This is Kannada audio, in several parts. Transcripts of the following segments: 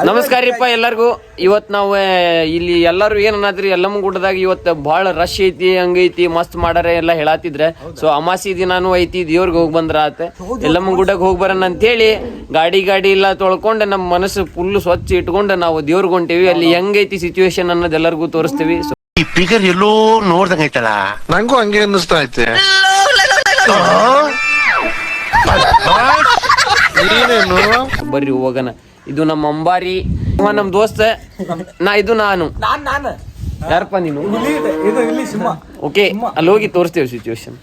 ನಮಸ್ಕಾರ ರೀಪ್ಪ ಎಲ್ಲರಿಗೂ. ಇವತ್ತು ನಾವು ಇಲ್ಲಿ ಎಲ್ಲರೂ ಏನ್ ಅನ್ನತ್ರಿ, ಯಲ್ಲಮ್ಮ ಗುಡ್ಡದಾಗ ಇವತ್ತು ಭಾಳ ರಶ್ ಐತಿ, ಹಂಗೈತಿ, ಮಸ್ತ್ ಮಾಡಾರೆ ಎಲ್ಲ ಹೇಳತ್ತಿದ್ರೆ. ಸೊ ಅಮಾಸಿ ದಿನಾನು ಐತಿ, ದೇವ್ರಿಗೆ ಹೋಗಿ ಬಂದ್ರ ಆತ. ಯಲ್ಲಮ್ಮ ಗುಡ್ಡಕ್ಕೆ ಹೋಗಿ ಬರೋಣ ಅಂತೇಳಿ ಗಾಡಿ ಎಲ್ಲ ತೊಳ್ಕೊಂಡು ನಮ್ಮ ಮನಸ್ಸು ಫುಲ್ ಸ್ವಚ್ಛ ಇಟ್ಕೊಂಡು ನಾವು ದೇವ್ರಿಗೆ ಹೊಂಟೇವಿ. ಅಲ್ಲಿ ಹೆಂಗೈತಿ ಸಿಚುವೇಶನ್ ಅನ್ನೋದು ಎಲ್ಲರಿಗೂ ತೋರಿಸ್ತೀವಿ. ಈ ಫಿಗರ್ ಎಲ್ಲೋ ನೋಡ್ದಂಗ ಐತಲ್ಲ, ನಂಗೂ ಹಂಗೆ ಅನ್ನಿಸ್ತಾ ಐತೆ. ಬರ್ರಿ ಹೋಗಣ. ಇದು ನಮ್ಮ ಅಂಬಾರಿ, ನಮ್ ದೋಸ್ತ, ನಾನು ಯಾರಪ್ಪ ನೀನು? ಓಕೆ, ಅಲ್ಲಿ ಹೋಗಿ ತೋರಿಸ್ತೇವೆ ಸಿಚುವೇಶನ್.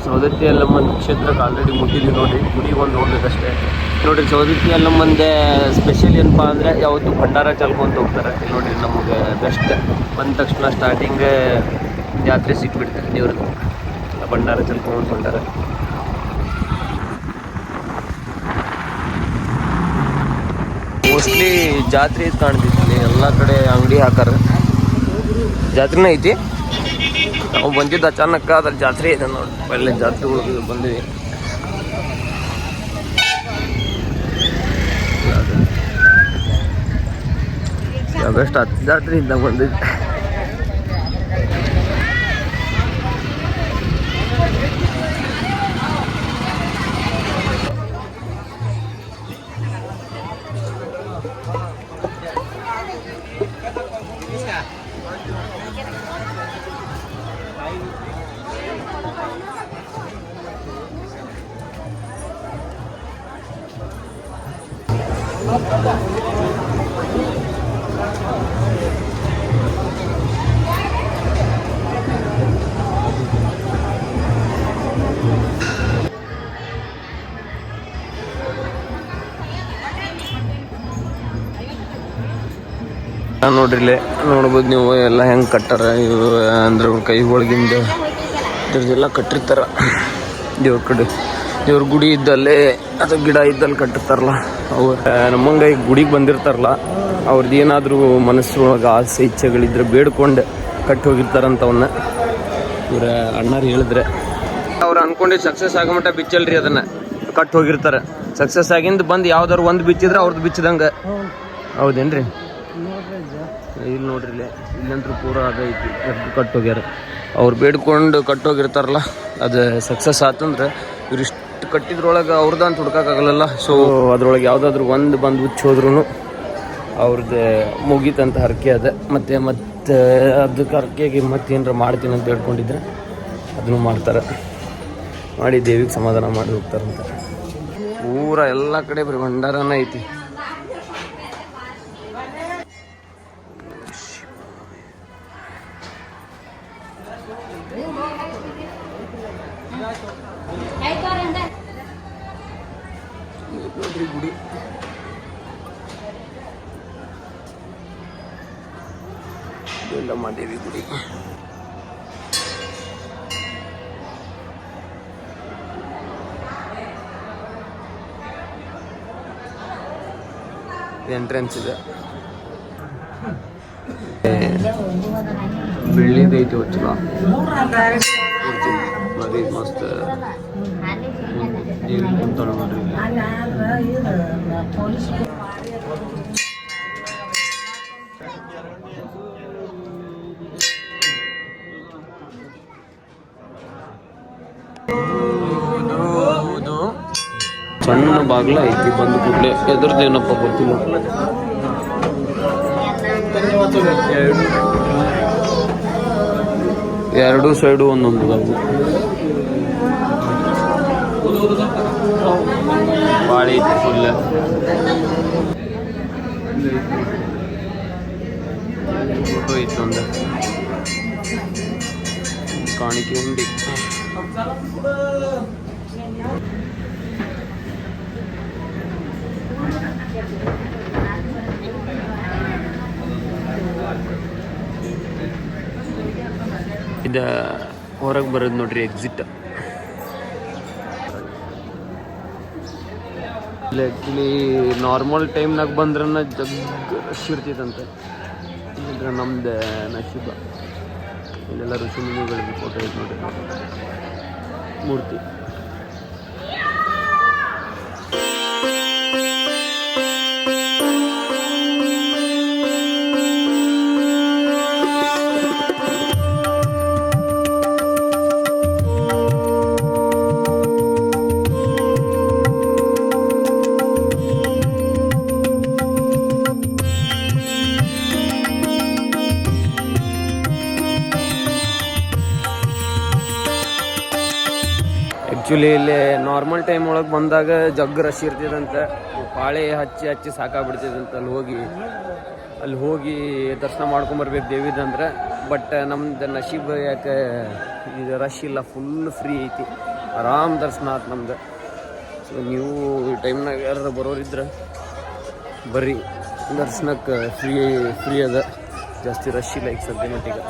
ಸೌದತ್ತಿ ಯಲ್ಲಮ್ಮನ ಕ್ಷೇತ್ರಕ್ಕೆ ಆಲ್ರೆಡಿ ಮುಟ್ಟಿದ್ವಿ ನೋಡ್ರಿ. ಗುಡಿಗೆ ಒಂದು ಹೋಗ್ಬೇಕಷ್ಟೇ ನೋಡ್ರಿ. ಸೌದತ್ತಿ ಯಲ್ಲಮ್ಮಂದೆ ಸ್ಪೆಷಲ್ ಏನಪ್ಪ ಅಂದರೆ ಯಾವತ್ತು ಭಂಡಾರ ಚಾಲ್ಕೊಂತ ಹೋಗ್ತಾರೆ. ನೋಡ್ರಿ ನಮಗೆ ಬೆಸ್ಟ್ ಬಂದ ತಕ್ಷಣ ಸ್ಟಾರ್ಟಿಂಗ್ ಜಾತ್ರೆ ಸಿಕ್ಬಿಡ್ತಾರೆ ದೇವ್ರದ್ದು. ಭಂಡಾರ ಚಾಲ್ಕೊಂಡು ಹೊಂಟಾರೆ. ಮೋಸ್ಟ್ಲಿ ಜಾತ್ರೆ ಕಾಣ್ತಿತ್ತು, ಎಲ್ಲ ಕಡೆ ಅಂಗಡಿ ಹಾಕಾರ. ಜಾತ್ರೆನೇ ಐತಿ. ನಾವು ಬಂದಿದ್ದು ಅಚಾನಕ್ ಅದ್ರ ಜಾತ್ರೆ ಇದೆ ನೋಡಿ. ಒಳ್ಳೆ ಜಾತ್ರೆಗಳು ಬಂದಿವಿ. ಬೆಸ್ಟ್ ಹತ್ತು ಜಾತ್ರೆ ಇದ್ದಾಗ ಬಂದಿದ್ದೆ. ನೋಡ್ರಿ ಇಲ್ಲೇ ನೋಡ್ಬೋದು ನೀವು ಎಲ್ಲ ಹೆಂಗೆ ಕಟ್ಟಾರ. ಇವು ಅಂದ್ರೆ ಕೈಗಳಿಂದ ಇದ್ರದ್ದೆಲ್ಲ ಕಟ್ಟಿರ್ತಾರ. ದೇವ್ರ ಕಡೆ ದೇವ್ರ ಗುಡಿ ಇದ್ದಲ್ಲೇ ಅದು ಗಿಡ ಇದ್ದಲ್ಲಿ ಕಟ್ಟಿರ್ತಾರಲ್ಲ, ಅವ್ರು ನಮ್ಮಂಗೆ ಗುಡಿಗೆ ಬಂದಿರ್ತಾರಲ್ಲ, ಅವ್ರದ್ದು ಏನಾದರೂ ಮನಸ್ಸೊಳಗೆ ಆಸೆ ಇಚ್ಛೆಗಳಿದ್ರೆ ಬೇಡ್ಕೊಂಡು ಕಟ್ಟಿ ಹೋಗಿರ್ತಾರಂತವನ್ನ ಇವ್ರ ಅಣ್ಣಾರು ಹೇಳಿದ್ರೆ. ಅವ್ರು ಅನ್ಕೊಂಡಿದ್ದು ಸಕ್ಸಸ್ ಆಗೋ ಮಟ್ಟ ಬಿಚ್ಚಲ್ರಿ, ಅದನ್ನು ಕಟ್ಟಿ ಹೋಗಿರ್ತಾರೆ. ಸಕ್ಸಸ್ ಆಗಿಂದ ಬಂದು ಯಾವ್ದಾದ್ರು ಒಂದು ಬಿಚ್ಚಿದ್ರೆ ಅವ್ರದ್ದು ಬಿಚ್ಚಿದಂಗೆ. ಹೌದೇನ್ರಿ? ಇಲ್ಲಿ ನೋಡ್ರಿ, ಇಲ್ಲಂತೂ ಪೂರ ಅದೈತಿ, ಕಟ್ಟೋಗ್ಯಾರ. ಅವ್ರು ಬೇಡ್ಕೊಂಡು ಕಟ್ಟೋಗಿರ್ತಾರಲ್ಲ, ಅದು ಸಕ್ಸಸ್ ಆತಂದ್ರೆ ಇವ್ರು ಇಷ್ಟು ಕಟ್ಟಿದ್ರೊಳಗೆ ಅವ್ರದ್ದು ಅಂತ ಹುಡ್ಕೋಕ್ಕಾಗಲ್ಲ. ಸೊ ಅದ್ರೊಳಗೆ ಯಾವುದಾದ್ರೂ ಒಂದು ಬಂದು ಹುಚ್ಚೋದ್ರೂ ಅವ್ರದ್ದು ಮುಗೀತಂತ ಹರಕೆ ಅದ. ಮತ್ತೆ ಅದಕ್ಕೆ ಹರಕೆಗೆ ಮತ್ತೇನಾರ ಮಾಡ್ತೀನಿ ಅಂತ ಹೇಳ್ಕೊಂಡಿದ್ರೆ ಅದನ್ನು ಮಾಡ್ತಾರೆ. ಮಾಡಿ ದೇವಿಗೆ ಸಮಾಧಾನ ಮಾಡಿ ಹೋಗ್ತಾರಂತ. ಪೂರ ಎಲ್ಲ ಕಡೆ ಬರೀ ಭಂಡಾರನ ಐತಿ. ಗುಡಿ ಯಲ್ಲಮ್ಮ ದೇವಿ ಗುಡಿ. ಎಂಟ್ರೆನ್ಸ್ ಇದೆ, ಬೆಳ್ಳಿದೈತಿ ಹೊಚ್ಚಲ ಮರಿ ಮಸ್ತ್ ದೇವಿ ಕುಂತಾಳ ನೋಡ್ರಿ. ಸಣ್ಣ ಬಾಗ್ಲ ಐತಿ, ಬಂದು ಕೂಡಲೇ ಎದುರ್ದೇನಪ್ಪ ಗೊತ್ತಿಲ್ಲ. ಎರಡು ಸೈಡು ಒಂದೊಂದು ಭಾಳ ಐತಿ ಫುಲ್. ಫೋಟೋ ಐತಿ ಒಂದು ಕಾಣಿಕೆ ಉಂಡಿ. ಇದು ಹೊರಗೆ ಬರೋದು ನೋಡ್ರಿ ಎಕ್ಸಿಟ್. ಆ್ಯಕ್ಚುಲಿ ನಾರ್ಮಲ್ ಟೈಮ್ನಾಗ ಬಂದ್ರೆ ಜಗ್ ರಶ್ ಇರ್ತೈತಂತೆ. ನಮ್ದು ನಶೀಬ. ಇಲ್ಲೆಲ್ಲ ಋಷಿ ಮುನಿಗಳಿಗೆ ಫೋಟೋ ಐತೆ ನೋಡಿ, ಮೂರ್ತಿ. ಆ್ಯಕ್ಚುಲಿ ಇಲ್ಲಿ ನಾರ್ಮಲ್ ಟೈಮ್ ಒಳಗೆ ಬಂದಾಗ ಜಗ್ಗ ರಶ್ ಇರ್ತಿದಂತೆ, ಪಾಳೆ ಹಚ್ಚಿ ಸಾಕಾಗ್ಬಿಡ್ತಿದಂತೆ. ಅಲ್ಲಿ ಹೋಗಿ ದರ್ಶನ ಮಾಡ್ಕೊಂಬರ್ಬೇಕು ದೇವಿದಂದ್ರೆ. ಬಟ್ ನಮ್ದು ನಶೀಬ್ ಯಾಕೆ ಇದು ರಶ್ ಇಲ್ಲ, ಫುಲ್ ಫ್ರೀ ಐತಿ, ಆರಾಮ್ ದರ್ಶನ ಆಯ್ತು ನಮ್ದು. ಸೊ ನೀವು ಈ ಟೈಮ್ನಾಗ ಯಾರು ಬರೋರಿದ್ರೆ ಬರ್ರಿ, ದರ್ಶನಕ್ಕೆ ಫ್ರೀ ಅದ, ಜಾಸ್ತಿ ರಶ್ ಇಲ್ಲ ಈಗ ಸದ್ಯ ಮಟ್ಟಿಗೆ.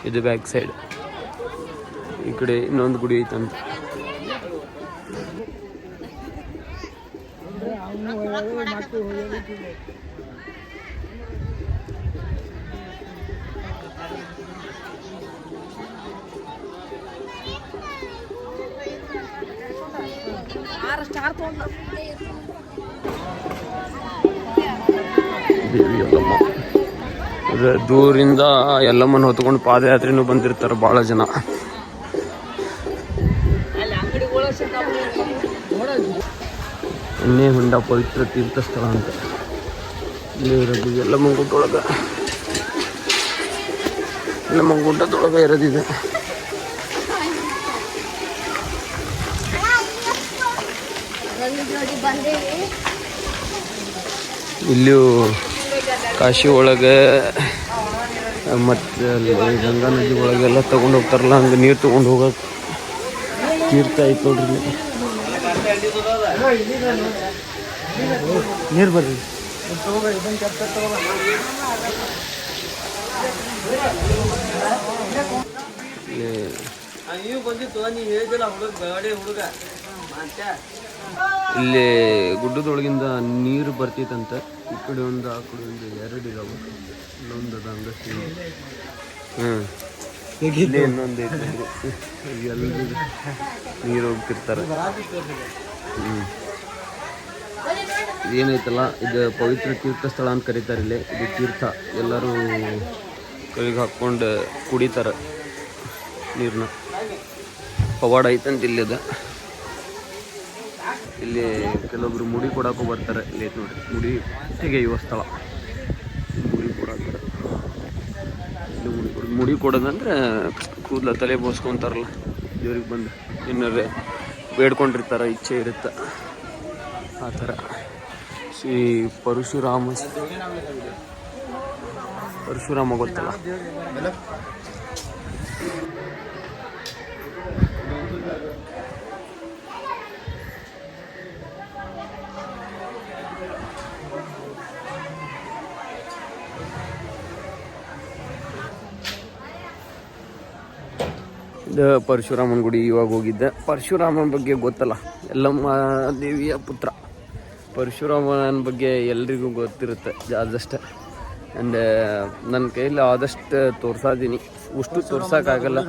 ಇದು ಬ್ಯಾಕ್ ಸೈಡ್, ಈ ಕಡೆ ಇನ್ನೊಂದು ಗುಡಿ ಐತಂತ. ದೇವಿ ಯಲ್ಲಮ್ಮ, ದೂರಿಂದ ಯಲ್ಲಮ್ಮನ ಹೊತ್ಕೊಂಡು ಪಾದಯಾತ್ರೆನೂ ಬಂದಿರ್ತಾರೆ ಭಾಳ ಜನ. ಎಣ್ಣೆ ಹೊಂಡ ಪವಿತ್ರ ತೀರ್ಥ ಸ್ಥಳ ಅಂತ ಇಲ್ಲಿ ಇರೋದು ಯಲ್ಲಮ್ಮನ ಗುಡ್ಡೊಳಗೆ. ಯಲ್ಲಮ್ಮನ ಗುಡ್ಡದೊಳಗೆ ಇರೋದಿದೆ. ಇಲ್ಲಿಯೂ ಕಾಶಿ ಒಳಗೆ ಮತ್ತು ಅಲ್ಲಿ ಗಂಗಾ ನದಿ ಒಳಗೆಲ್ಲ ತೊಗೊಂಡು ಹೋಗ್ತಾರಲ್ಲ, ಹಂಗೆ ನೀರು ತೊಗೊಂಡು ಹೋಗೋಕೆ ತೀರ್ಥ ಐತೆ ನೋಡ್ರಿ. ನೀರು ಬರ್ರಿ. ಇಲ್ಲಿ ಗುಡ್ಡದೊಳಗಿಂದ ನೀರು ಬರ್ತೈತಂತ. ಈ ಕಡೆ ಒಂದು ಆ ಕಡೆ ಒಂದು ಎರಡು ಇದಾವೆ, ಇನ್ನೊಂದು ಅದ ಅಂಗಡಿ. ಇಲ್ಲಿ ಇನ್ನೊಂದು ಐತೆ, ಎಲ್ಲರೂ ನೀರು ಹೋಗ್ತಿರ್ತಾರೆ. ಏನೈತಲ್ಲ ಇದು ಪವಿತ್ರ ತೀರ್ಥ ಸ್ಥಳ ಅಂತ ಕರೀತಾರೆ. ಇಲ್ಲಿ ಇದು ತೀರ್ಥ, ಎಲ್ಲರೂ ಕೈಗೆ ಹಾಕ್ಕೊಂಡು ಕುಡಿತಾರೆ ನೀರನ್ನ. ಪವಾಡ ಐತಂತ ಇಲ್ಲಿದ. ಇಲ್ಲಿ ಕೆಲವೊಬ್ರು ಮುಡಿ ಕೊಡಕ್ಕೂ ಬರ್ತಾರೆ. ಇಲ್ಲಿ ಐತೆ ನೋಡ್ರಿ, ಮುಡಿ ತೆಗೆಯುವ ಸ್ಥಳ. ಮುಡಿ ಕೊಡಾಕ್ತಾರೆ. ಇಲ್ಲಿ ಮುಡಿ ಕೊಡೋದಂದ್ರೆ ಕೂದಲ ತಲೆ ಬೋಸ್ಕೊಂತಾರಲ್ಲ, ದೇವ್ರಿಗೆ ಬಂದು ಏನಾರ ಬೇಡ್ಕೊಂಡಿರ್ತಾರೆ, ಇಚ್ಛೆ ಇರುತ್ತೆ ಆ ಥರ. ಶ್ರೀ ಪರಶುರಾಮ ಗೊತ್ತಲ್ಲ, ಇದು ಪರಶುರಾಮನ ಗುಡಿ. ಇವಾಗ ಹೋಗಿದ್ದೆ. ಪರಶುರಾಮನ ಬಗ್ಗೆ ಗೊತ್ತಲ್ಲ, ಯಲ್ಲಮ್ಮ ದೇವಿಯ ಪುತ್ರ. ಪರಶುರಾಮನ ಬಗ್ಗೆ ಎಲ್ರಿಗೂ ಗೊತ್ತಿರುತ್ತೆ ಆದಷ್ಟು. ಆ್ಯಂಡ್ ನನ್ನ ಕೈಯಲ್ಲಿ ಆದಷ್ಟು ತೋರ್ಸಾದೀನಿ, ಅಷ್ಟು ತೋರ್ಸೋಕ್ಕಾಗಲ್ಲ.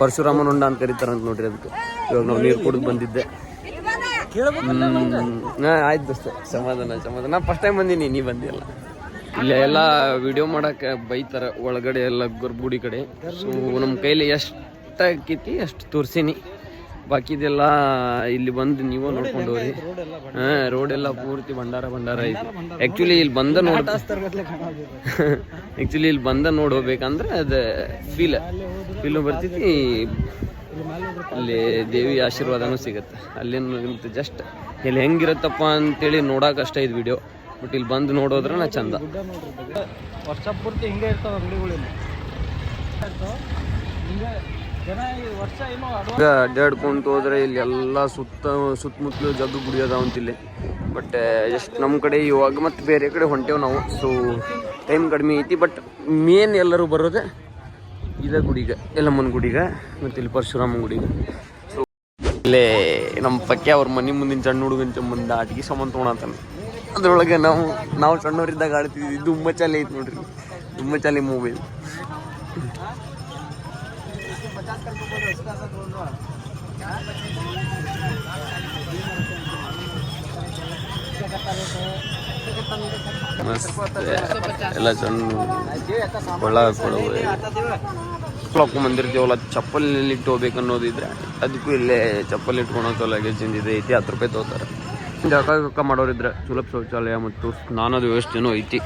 ಪರಶುರಾಮನ ಹೊಂಡ ಅಂತ ಕರೀತಾರಂತ ನೋಡ್ರಿ ಅದಕ್ಕೆ. ಇವಾಗ ನಾವು ನೀರು ಕುಡಿದು ಬಂದಿದ್ದೆ. ಆಯ್ತು ದೋಸ್ತ, ಸಮಾಧಾನ. ನಾ ಫಸ್ಟ್ ಟೈಮ್ ಬಂದೀನಿ, ನೀ ಬಂದಿಲ್ಲ. ಇಲ್ಲೇ ಎಲ್ಲ ವಿಡಿಯೋ ಮಾಡೋಕೆ ಬೈತಾರೆ ಒಳಗಡೆ ಎಲ್ಲ ಗರ್ಭಗುಡಿ ಕಡೆ. ಸೊ ನಮ್ಮ ಕೈಲಿ ಎಷ್ಟಾಕೈತಿ ಅಷ್ಟು ತೋರಿಸೀನಿ. ಬಾಕಿದೆಲ್ಲ ಇಲ್ಲಿ ಬಂದು ನೀವು ನೋಡ್ಕೊಂಡು ಹೋಗಿ. ರೋಡ್ ಎಲ್ಲ ಪೂರ್ತಿ ಭಂಡಾರ ಐತಿ. ಆ್ಯಕ್ಚುಲಿ ಇಲ್ಲಿ ಬಂದ ನೋಡ್ಬೇಕಂದ್ರೆ ಅದು ಫೀಲು ಬರ್ತೈತಿ. ಅಲ್ಲಿ ದೇವಿ ಆಶೀರ್ವಾದನೂ ಸಿಗುತ್ತೆ. ಅಲ್ಲಿಂದ ಜಸ್ಟ್ ಇಲ್ಲಿ ಹೆಂಗಿರುತ್ತಪ್ಪ ಅಂತೇಳಿ ನೋಡೋಕೆ ಅಷ್ಟೇ ಇದು ವಿಡಿಯೋ. ಬಟ್ ಇಲ್ಲಿ ಬಂದು ನೋಡೋದ್ರೆ ನಾ ಚಂದ. ವರ್ಷ ಪೂರ್ತಿ ಹಿಂಗೆ ಇರ್ತಾವ ಅಂಗಡಿಗಳಿಂದ. ಅಡ್ಡಾಡ್ಕೊಂತ ಹೋದ್ರೆ ಇಲ್ಲಿ ಎಲ್ಲ ಸುತ್ತಮುತ್ತಲು ಜಗ್ಗು ಗುಡಿ ಅದಾವಂತ ಇಲ್ಲಿ. ಬಟ್ ಜಸ್ಟ್ ನಮ್ಮ ಕಡೆ ಇವಾಗ ಮತ್ತು ಬೇರೆ ಕಡೆ ಹೊಂಟೇವು ನಾವು. ಸೊ ಟೈಮ್ ಕಡಿಮೆ ಐತಿ. ಬಟ್ ಮೇನ್ ಎಲ್ಲರೂ ಬರೋದೆ ಇದೇ ಗುಡಿಗೆ ಎಲ್ಲಮ್ಮನ ಗುಡಿಗೆ ಮತ್ತು ಇಲ್ಲಿ ಪರಶುರಾಮನ ಗುಡಿಗೆ. ಸೊ ಇಲ್ಲೇ ನಮ್ಮ ಪಕ್ಕೆ ಅವ್ರ ಮನೆ ಮುಂದಿನ ಸಣ್ಣ ಹುಡುಗನ ಮುಂದೆ ಆಟಿಗೆ ಸಾಮಾನು ತೊಗೊಳತಾನೆ. ಅದರೊಳಗೆ ನಾವು ಸಣ್ಣವರಿದ್ದಾಗ ಆಡ್ತಿದ್ವಿ. ದುಮ್ಮಚಾಲಿ ಐತೆ ನೋಡ್ರಿ, ದುಮ್ಮಚಾಲಿ ಮೊಬೈಲ್. ಮಸ್ತ್ ಎಲ್ಲ ಸಣ್ಣ ಕೊಳ್ಳ ಕೊಡವೆ ಹಾಕೊಂಬಂದಿರ್ತೀವಲ್ಲ, ಚಪ್ಪಲಿ ಇಟ್ಟು ಹೋಗ್ಬೇಕು ಅನ್ನೋದಿದ್ರೆ ಅದಕ್ಕೂ ಇಲ್ಲೇ ಚಪ್ಪಲಿ ಇಟ್ಕೊಳಕ್ಕೆ ಲಗೇಜ್ ಇಂದಿದೆ ಐತಿ. 10 ರೂಪಾಯಿ ತೊಗೋತಾರೆ. ಜಳಕ ಮಾಡೋರಿದ್ರೆ ಸುಲಭ ಶೌಚಾಲಯ ಮತ್ತು ಸ್ನಾನದ ವ್ಯವಸ್ಥೆನೂ ಐತಿ.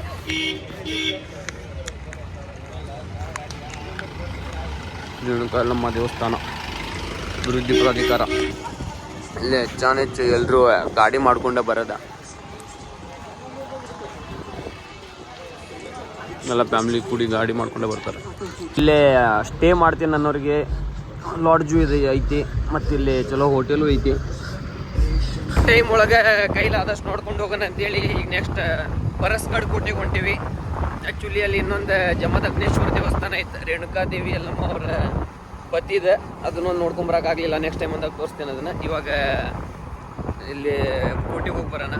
ರೇಣುಕಾಯಲ್ಲಮ್ಮ ದೇವಸ್ಥಾನ ಅಭಿವೃದ್ಧಿ ಪ್ರಾಧಿಕಾರ. ಇಲ್ಲೇ ಹೆಚ್ಚಾನೆಚ್ಚು ಎಲ್ಲರೂ ಗಾಡಿ ಮಾಡ್ಕೊಂಡೆ ಬರೋದ. ಎಲ್ಲ ಫ್ಯಾಮಿಲಿ ಕೂಡಿ ಗಾಡಿ ಮಾಡ್ಕೊಂಡೆ ಬರ್ತಾರೆ. ಇಲ್ಲೇ ಸ್ಟೇ ಮಾಡ್ತೀನಿ ಅನ್ನೋರಿಗೆ ಲಾಡ್ಜು ಐತಿ, ಮತ್ತು ಇಲ್ಲಿ ಚಲೋ ಹೋಟೆಲು ಐತಿ. ಟೈಮ್ ಒಳಗೆ ಕೈಲಾದಷ್ಟು ನೋಡ್ಕೊಂಡು ಹೋಗೋಣ ಅಂತೇಳಿ ಈಗ ನೆಕ್ಸ್ಟ್ ಪರಸ್ಗಡ್ ಕೋಟೆಗೆ ಹೊಂಟೀವಿ. ಆ್ಯಕ್ಚುಲಿ ಅಲ್ಲಿ ಇನ್ನೊಂದು ಜಮದಗ್ನೇಶ್ವರ ದೇವಸ್ಥಾನ ಐತೆ, ರೇಣುಕಾದೇವಿ ಎಲ್ಲಮ್ಮ ಅವರ ಪತಿದೆ. ಅದನ್ನೊಂದು ನೋಡ್ಕೊಂಬರೋಕ್ಕಾಗಲಿಲ್ಲ. ನೆಕ್ಸ್ಟ್ ಟೈಮ್ ಅಂದಾಗ ತೋರಿಸ್ತೇನೆ ಅದನ್ನು. ಇವಾಗ ಇಲ್ಲಿ ಕೋಟೆಗೆ ಹೋಗಿ ಬರೋಣ.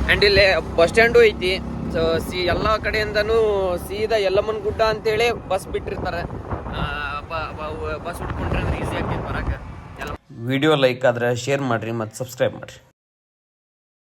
ಆ್ಯಂಡ್ ಇಲ್ಲಿ ಬಸ್ ಸ್ಟ್ಯಾಂಡು ಐತಿ. ಸೊ ಎಲ್ಲ ಕಡೆಯಿಂದನೂ ಸೀದಾ ಯಲ್ಲಮ್ಮನ ಗುಡ್ಡ ಅಂತೇಳಿ ಬಸ್ ಬಿಟ್ಟಿರ್ತಾರೆ. ಬಸ್ ಹುಡ್ಕೊಂಡ್ರೆ ಈಸಿ ಆಗ್ತೈತೆ ಬರೋಕ್ಕೆ. ವಿಡಿಯೋ ಲೈಕ್ ಆದರೆ ಶೇರ್ ಮಾಡಿರಿ ಮತ್ತು ಸಬ್ಸ್ಕ್ರೈಬ್ ಮಾಡಿರಿ.